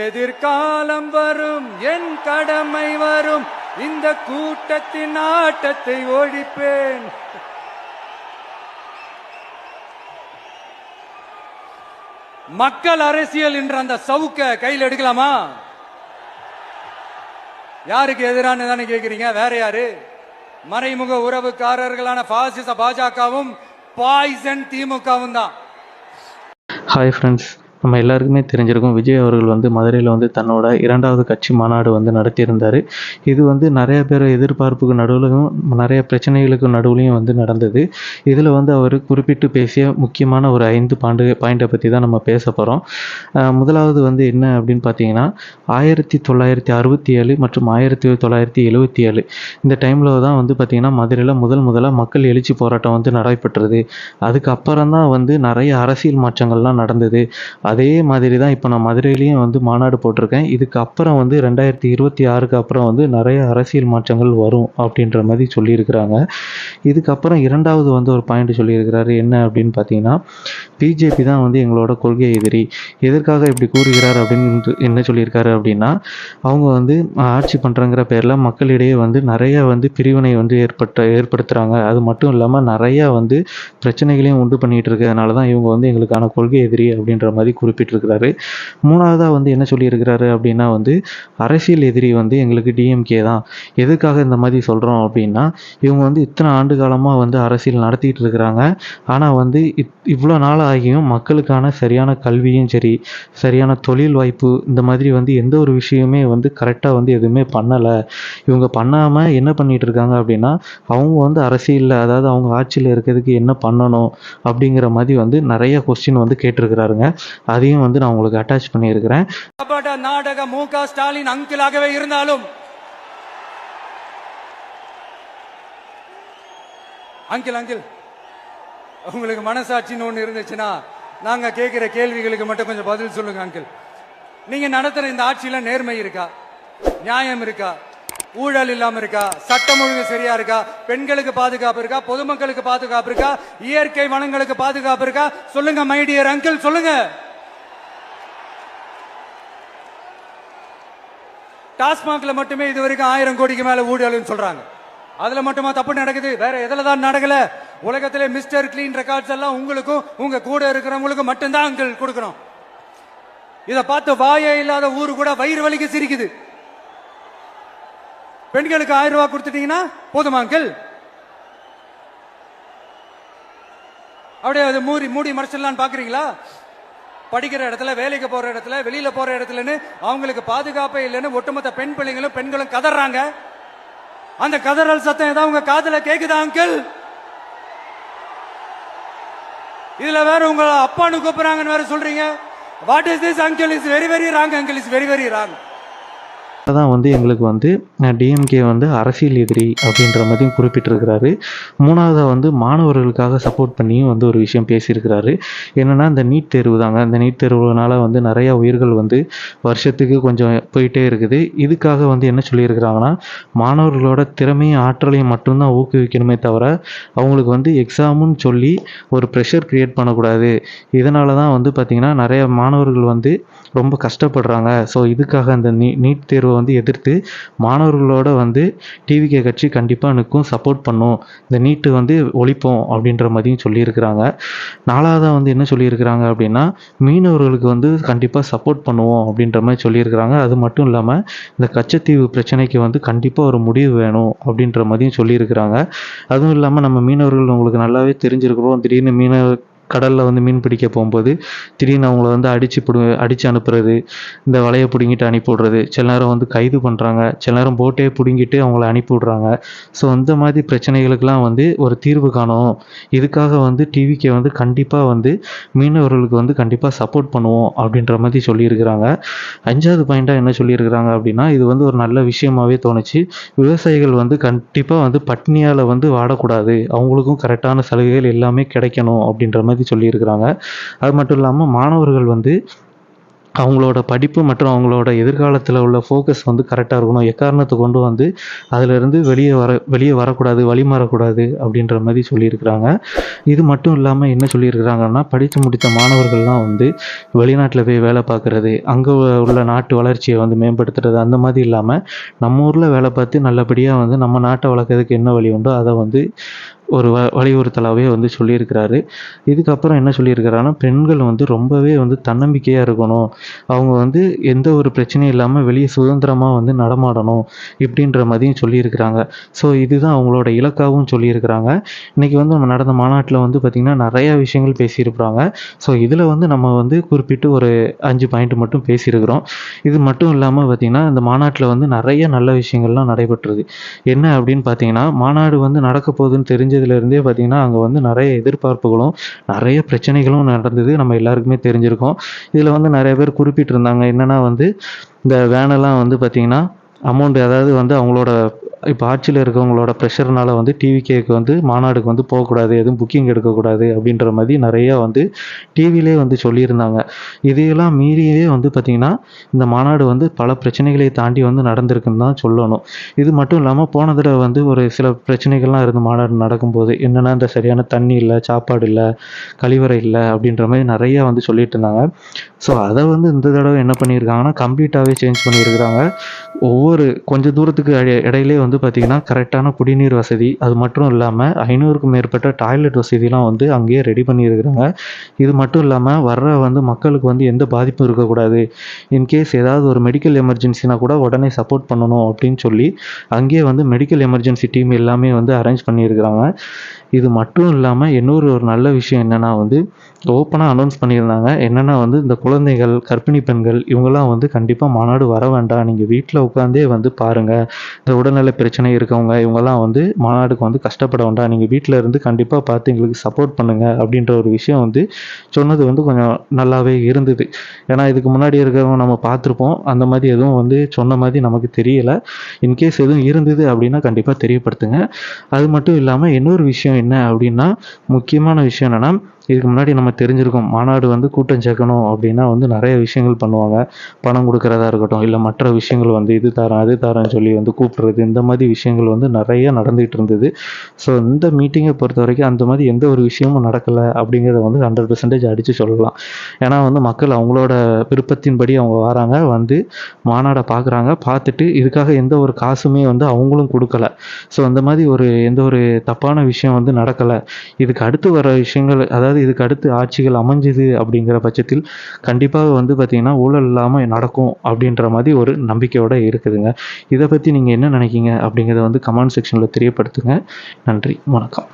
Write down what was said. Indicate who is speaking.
Speaker 1: எதிர்காலம் வரும், என் கடமை வரும், இந்த கூட்டத்தின் ஆட்டத்தை ஒழிப்பேன். மக்கள் அரசியல் என்ற அந்த சவுக்க கையில் எடுக்கலாமா? யாருக்கு எதிரான தானே கேக்குறீங்க? வேற யாரு? மறைமுக உறவுக்காரர்களான பாசிச பாஜகவும் பாய்சன் திமுகவும் தான்.
Speaker 2: ஹாய் ஃப்ரெண்ட்ஸ், நம்ம எல்லாருக்குமே தெரிஞ்சிருக்கும் விஜய் அவர்கள் வந்து மதுரையில் வந்து தன்னோட 2வது கட்சி மாநாடு வந்து நடத்தியிருந்தார். இது வந்து நிறைய பேர் எதிர்பார்ப்புக்கு நடுவுலையும் நிறைய பிரச்சனைகளுக்கு நடுவுலையும் வந்து நடந்தது. இதில் வந்து அவர் குறிப்பிட்டு பேசிய முக்கியமான ஒரு 5 பாயிண்ட்டை பற்றி தான் நம்ம பேச போகிறோம். முதலாவது வந்து என்ன அப்படின்னு பார்த்தீங்கன்னா, 1967 மற்றும் 1977 இந்த டைமில் தான் வந்து பார்த்திங்கன்னா மதுரையில் முதலாக மக்கள் எழுச்சி போராட்டம் வந்து நடைபெற்றது. அதுக்கப்புறம் தான் வந்து நிறைய அரசியல் மாற்றங்கள்லாம் நடந்தது. அதே மாதிரி தான் இப்போ நான் மதுரையிலையும் வந்து மாநாடு போட்டிருக்கேன். இதுக்கு அப்புறம் வந்து 2026க்கு அப்புறம் வந்து நிறைய அரசியல் மாற்றங்கள் வரும் அப்படின்ற மாதிரி சொல்லியிருக்கிறாங்க. இதுக்கப்புறம் 2வது வந்து ஒரு பாயிண்ட் சொல்லியிருக்கிறாரு. என்ன அப்படின்னு பார்த்தீங்கன்னா, பிஜேபி தான் வந்து எங்களோட கொள்கை எதிரி. எதற்காக இப்படி கூறுகிறார் அப்படின்னு என்ன சொல்லியிருக்காரு அப்படின்னா, அவங்க வந்து ஆட்சி பண்ணுறங்கிற பேரில் மக்களிடையே வந்து நிறைய வந்து பிரிவினை வந்து ஏற்படுத்துகிறாங்க. அது மட்டும் இல்லாமல் நிறையா வந்து பிரச்சனைகளையும் உண்டு பண்ணிகிட்டு இருக்கிறதுனால தான் இவங்க வந்து எங்களுக்கான கொள்கை எதிரி அப்படின்ற மாதிரி குறிப்பிட்டிருக்கிறாரு. 3வதாக வந்து என்ன சொல்லியிருக்கிறாரு அப்படின்னா வந்து, அரசியல் எதிரி வந்து எங்களுக்கு டிஎம்கே தான். எதுக்காக இந்த மாதிரி சொல்கிறோம் அப்படின்னா, இவங்க வந்து இத்தனை ஆண்டு காலமாக வந்து அரசியல் நடத்திட்டு இருக்கிறாங்க. ஆனால் வந்து இவ்வளோ நாள் ஆகியும் மக்களுக்கான சரியான கல்வியும் சரி, சரியான தொழில் வாய்ப்பு, இந்த மாதிரி வந்து எந்த ஒரு விஷயமே வந்து கரெக்டாக வந்து எதுவுமே பண்ணலை. இவங்க பண்ணாமல் என்ன பண்ணிகிட்டு இருக்காங்க அப்படின்னா, அவங்க வந்து அரசியலில், அதாவது அவங்க ஆட்சியில் இருக்கிறதுக்கு என்ன பண்ணணும் அப்படிங்கிற மாதிரி வந்து நிறைய கொஸ்டின் வந்து கேட்டிருக்கிறாருங்க. அதையும் வந்து நான் உங்களுக்கு அட்டாச் பண்ணியிருக்கிறேன்.
Speaker 1: நாடக மு.க. ஸ்டாலின் அங்கிளாகவே இருந்தாலும், அங்கிள் உங்களுக்கு மனசாட்சின்னு ஒன்று இருந்துச்சுன்னா நாங்க கேட்கிற கேள்விகளுக்கு மட்டும் கொஞ்சம் பதில் சொல்லுங்க. அங்கிள், நீங்க நடத்துற இந்த ஆட்சியில நேர்மை இருக்கா? நியாயம் இருக்கா? ஊழல் இல்லாம இருக்கா? சட்டம் ஒழுங்கு சரியா இருக்கா? பெண்களுக்கு பாதுகாப்பு இருக்கா? பொதுமக்களுக்கு பாதுகாப்பு இருக்கா? இயற்கை வளங்களுக்கு பாதுகாப்பு இருக்கா? சொல்லுங்க மை டியர் அங்கிள், சொல்லுங்க. டாஸ்மாக்ல மட்டுமே இது வரைக்கும் 1000 கோடிக்கு மேல ஊழல்னு சொல்றாங்க. அதுல மட்டுமா தப்பு நடக்குது? வேற எதுல தான் நடக்கல? உலகத்திலே மிஸ்டர் கிளீன் ரெக்கார்ட்ஸ் எல்லாம் உங்களுக்கும் உங்க கூட இருக்கிறவங்களுக்கும் மட்டும்தான் அங்கிள் கொடுக்கணும். இத பார்த்து வாயே இல்லாத ஊரு கூட வயிறு வலிக்கு சிரிக்குது. பெண்களுக்கு 1000 ரூபாய் கொடுத்துட்டீங்கன்னா போதுமா அங்கிள்? அப்படியே அது மூடி மறைச்சிடலான்னு பாக்குறீங்களா? படிக்கிற இடத்துல, வேலைக்கு போற இடத்துல, வெளியில போற இடத்துலன்னு அவங்களுக்கு பாதுகாப்பே இல்லைன்னு ஒட்டுமொத்த பெண்களும் கதறாங்க. அந்த கதறல் சத்தம் ஏதாவது உங்க காதுல கேக்குதா அங்கிள்? இதுல வேற உங்க அப்பான்னு கூப்பிடுறாங்கன்னு வேற சொல்றீங்க. What is this uncle? Is very very wrong uncle, is very very wrong.
Speaker 2: தான் வந்து எங்களுக்கு வந்து டிஎம்கே வந்து அரசியல் எதிரி அப்படின்ற மாதிரியும் குறிப்பிட்டிருக்கிறாரு. 3வதாக வந்து மாணவர்களுக்காக சப்போர்ட் பண்ணியும் வந்து ஒரு விஷயம் பேசியிருக்கிறாரு. என்னென்னா, இந்த நீட் தேர்வு தாங்க. இந்த நீட் தேர்வுனால வந்து நிறையா உயிர்கள் வந்து வருஷத்துக்கு கொஞ்சம் போயிட்டே இருக்குது. இதுக்காக வந்து என்ன சொல்லியிருக்கிறாங்கன்னா, மாணவர்களோட திறமையும் ஆற்றலையும் மட்டும்தான் ஊக்குவிக்கணுமே தவிர அவங்களுக்கு வந்து எக்ஸாமுன்னு சொல்லி ஒரு ப்ரெஷர் க்ரியேட் பண்ணக்கூடாது. இதனால தான் வந்து பார்த்திங்கன்னா நிறைய மாணவர்கள் வந்து ரொம்ப கஷ்டப்படுறாங்க. ஸோ இதுக்காக அந்த நீட் தேர்வை வந்து எதிர்த்து மாணவர்களோட வந்து டிவிகே கட்சி கண்டிப்பாக நிற்கும், சப்போர்ட் பண்ணும், இந்த நீட்டு வந்து ஒழிப்போம் அப்படின்ற மாதிரியும் சொல்லியிருக்கிறாங்க. 4வதாக வந்து என்ன சொல்லியிருக்கிறாங்க அப்படின்னா, மீனவர்களுக்கு வந்து கண்டிப்பாக சப்போர்ட் பண்ணுவோம் அப்படின்ற மாதிரி சொல்லியிருக்கிறாங்க. அது மட்டும் இல்லாமல் இந்த கச்சத்தீவு பிரச்சனைக்கு வந்து கண்டிப்பாக ஒரு முடிவு வேணும் அப்படின்ற மாதிரியும் சொல்லியிருக்கிறாங்க. அதுவும் இல்லாமல் நம்ம மீனவர்கள் உங்களுக்கு நல்லாவே தெரிஞ்சிருக்கிறோம். திடீர்னு கடலில் வந்து மீன் பிடிக்க போகும்போது திடீர்னு அவங்கள வந்து அடித்து அனுப்புறது, இந்த வலையை பிடுங்கிட்டு அனுப்பி விட்றது, சில நேரம் வந்து கைது பண்ணுறாங்க, சில நேரம் போட்டே பிடுங்கிட்டு அவங்கள அனுப்பி விட்றாங்க. ஸோ இந்த மாதிரி பிரச்சனைகளுக்கெல்லாம் வந்து ஒரு தீர்வு காணும். இதுக்காக வந்து டிவிக்கு வந்து கண்டிப்பாக வந்து மீனவர்களுக்கு வந்து கண்டிப்பாக சப்போர்ட் பண்ணுவோம் அப்படின்ற மாதிரி சொல்லியிருக்கிறாங்க. 5வது பாயிண்ட்டாக என்ன சொல்லியிருக்கிறாங்க அப்படின்னா, இது வந்து ஒரு நல்ல விஷயமாகவே தோணுச்சு. விவசாயிகள் வந்து கண்டிப்பாக வந்து பட்னியால் வந்து வாடக்கூடாது, அவங்களுக்கும் கரெக்டான சலுகைகள் எல்லாமே கிடைக்கணும் அப்படின்ற மாதிரி சொல்லியிருக்கிறாங்க. அது மட்டும் இல்லாமல் மாணவர்கள் வந்து அவங்களோட படிப்பு மற்றும் அவங்களோட எதிர்காலத்தில் உள்ள ஃபோக்கஸ் வந்து கரெக்டாக இருக்கணும். எக்காரணத்தை கொண்டு வந்து அதிலிருந்து வெளியே வரக்கூடாது, வழி மாறக்கூடாது அப்படின்ற மாதிரி சொல்லியிருக்கிறாங்க. இது மட்டும் இல்லாமல் என்ன சொல்லியிருக்கிறாங்கன்னா, படித்து முடித்த மாணவர்கள்லாம் வந்து வெளிநாட்டில் போய் வேலை பார்க்குறது, அங்கே உள்ள நாட்டு வளர்ச்சியை வந்து மேம்படுத்துறது, அந்த மாதிரி இல்லாமல் நம்ம ஊரில் வேலை பார்த்து நல்லபடியாக வந்து நம்ம நாட்டை வளர்க்கறதுக்கு என்ன வழி உண்டோ அதை வந்து ஒரு வலியுறுத்தலாகவே வந்து சொல்லியிருக்கிறாரு. இதுக்கப்புறம் என்ன சொல்லியிருக்கிறாருன்னா, பெண்கள் வந்து ரொம்பவே வந்து தன்னம்பிக்கையாக இருக்கணும். அவங்க வந்து எந்த ஒரு பிரச்சனையும் இல்லாமல் வெளியே சுதந்திரமாக வந்து நடமாடணும் இப்படின்ற மாதிரியும் சொல்லியிருக்கிறாங்க. ஸோ இதுதான் அவங்களோட இலக்காகவும் சொல்லியிருக்கிறாங்க. இன்றைக்கி வந்து நம்ம நடந்த மாநாட்டில் வந்து பார்த்திங்கன்னா நிறையா விஷயங்கள் பேசியிருப்பாங்க. ஸோ இதில் வந்து நம்ம வந்து குறிப்பிட்டு ஒரு 5 பாயிண்ட் மட்டும் பேசியிருக்கிறோம். இது மட்டும் இல்லாமல் பார்த்திங்கன்னா இந்த மாநாட்டில் வந்து நிறைய நல்ல விஷயங்கள்லாம் நடைபெற்றது. என்ன அப்படின்னு பார்த்தீங்கன்னா, மாநாடு வந்து நடக்க போகுதுன்னு தெரிஞ்சதுலேருந்தே பார்த்திங்கன்னா அங்கே வந்து நிறைய எதிர்பார்ப்புகளும் நிறைய பிரச்சனைகளும் நடந்தது. நம்ம எல்லாருக்குமே தெரிஞ்சிருக்கும். இதில் வந்து நிறைய பேர் குறிப்பிட்டிருந்தாங்க. என்னென்னா வந்து இந்த வேனெல்லாம் வந்து பார்த்திங்கன்னா அமௌண்ட், அதாவது வந்து அவங்களோட இப்போ ஆட்சியில் இருக்கவங்களோட ப்ரெஷர்னால வந்து டிவிகேக்கு வந்து மாநாடுக்கு வந்து போகக்கூடாது, எதுவும் புக்கிங் எடுக்கக்கூடாது அப்படின்ற மாதிரி நிறையா வந்து டிவிலே வந்து சொல்லியிருந்தாங்க. இதையெல்லாம் மீறியே வந்து பார்த்திங்கன்னா இந்த மாநாடு வந்து பல பிரச்சனைகளை தாண்டி வந்து நடந்திருக்குன்னு தான் சொல்லணும். இது மட்டும் இல்லாமல் போன தடவை வந்து ஒரு சில பிரச்சனைகள்லாம் இருந்து மாநாடு நடக்கும்போது, என்னென்னா இந்த சரியான தண்ணி இல்லை, சாப்பாடு இல்லை, கழிவறை இல்லை அப்படின்ற மாதிரி நிறையா வந்து சொல்லிட்டு இருந்தாங்க. ஸோ அதை வந்து இந்த தடவை என்ன பண்ணியிருக்காங்கன்னா கம்ப்ளீட்டாகவே சேஞ்ச் பண்ணியிருக்கிறாங்க. ஒவ்வொரு கொஞ்சம் தூரத்துக்கு இடையிலே வந்து பார்த்திங்கன்னா கரெக்டான குடிநீர் வசதி, அது மட்டும் இல்லாமல் 500க்கும் மேற்பட்ட டாய்லெட் வசதிலாம் வந்து அங்கேயே ரெடி பண்ணியிருக்கிறாங்க. இது மட்டும் இல்லாமல் வர்ற வந்து மக்களுக்கு வந்து எந்த பாதிப்பும் இருக்கக்கூடாது, இன்கேஸ் ஏதாவது ஒரு மெடிக்கல் எமர்ஜென்சினா கூட உடனே சப்போர்ட் பண்ணணும் அப்படின்னு சொல்லி அங்கேயே வந்து மெடிக்கல் எமர்ஜென்சி டீம் எல்லாமே வந்து அரேஞ்ச் பண்ணியிருக்கிறாங்க. இது மட்டும் இல்லாமல் இன்னொரு ஒரு நல்ல விஷயம் என்னென்னா வந்து ஓப்பனாக அனௌன்ஸ் பண்ணியிருந்தாங்க. என்னென்னா வந்து இந்த குழந்தைகள், கர்ப்பிணி பெண்கள் இவங்கெல்லாம் வந்து கண்டிப்பாக மாநாடு வர வேண்டாம், நீங்கள் வீட்டில் உட்காந்தே வந்து பாருங்கள். இந்த உடல்நல பிரச்சனை இருக்கவங்க இவங்கெல்லாம் வந்து மாநாடுக்கு வந்து கஷ்டப்பட வேண்டாம், நீங்கள் வீட்டில் இருந்து கண்டிப்பாக பார்த்து எங்களுக்கு சப்போர்ட் பண்ணுங்கள் அப்படின்ற ஒரு விஷயம் வந்து சொன்னது வந்து கொஞ்சம் நல்லாவே இருந்தது. ஏன்னா இதுக்கு முன்னாடி இருக்கிறவங்க நம்ம பார்த்துருப்போம், அந்த மாதிரி எதுவும் வந்து சொன்ன மாதிரி நமக்கு தெரியலை. இன்கேஸ் எதுவும் இருந்தது அப்படின்னா கண்டிப்பாக தெரியப்படுத்துங்க. அது மட்டும் இல்லாமல் இன்னொரு விஷயம் என்ன அப்படின்னா, முக்கியமான விஷயம் என்னென்னா, இதுக்கு முன்னாடி நம்ம தெரிஞ்சிருக்கோம், மாநாடு வந்து கூட்டம் சேர்க்கணும் அப்படின்னா வந்து நிறைய விஷயங்கள் பண்ணுவாங்க. பணம் கொடுக்குறதா இருக்கட்டும், இல்லை மற்ற விஷயங்கள் வந்து இது தரேன் அது தரேன்னு சொல்லி வந்து கூப்பிட்றது, இந்த மாதிரி விஷயங்கள் வந்து நிறைய நடந்துகிட்டு இருந்தது. ஸோ இந்த மீட்டிங்கை பொறுத்த வரைக்கும் அந்த மாதிரி எந்த ஒரு விஷயமும் நடக்கலை அப்படிங்கிறத வந்து 100% அடித்து சொல்லலாம். ஏன்னா வந்து மக்கள் அவங்களோட விருப்பத்தின்படி அவங்க வராங்க, வந்து மாநாடை பார்க்குறாங்க, பார்த்துட்டு இதுக்காக எந்த ஒரு காசுமே வந்து அவங்களும் கொடுக்கல. ஸோ அந்த மாதிரி எந்த ஒரு தப்பான விஷயம் வந்து நடக்கலை. இதுக்கு அடுத்து வர விஷயங்கள், அதாவது இதுக்கு அடுத்து ஆட்சிகள் அமைஞ்சுது அப்படிங்கிற பட்சத்தில் கண்டிப்பாக வந்து பார்த்திங்கன்னா ஊழல் இல்லாமல் நடக்கும் அப்படின்ற மாதிரி ஒரு நம்பிக்கையோடு இருக்குதுங்க. இதை பற்றி நீங்கள் என்ன நினைக்கிங்க அப்படிங்கிறத வந்து கமெண்ட் செக்ஷனில் தெரியப்படுத்துங்க. நன்றி, வணக்கம்.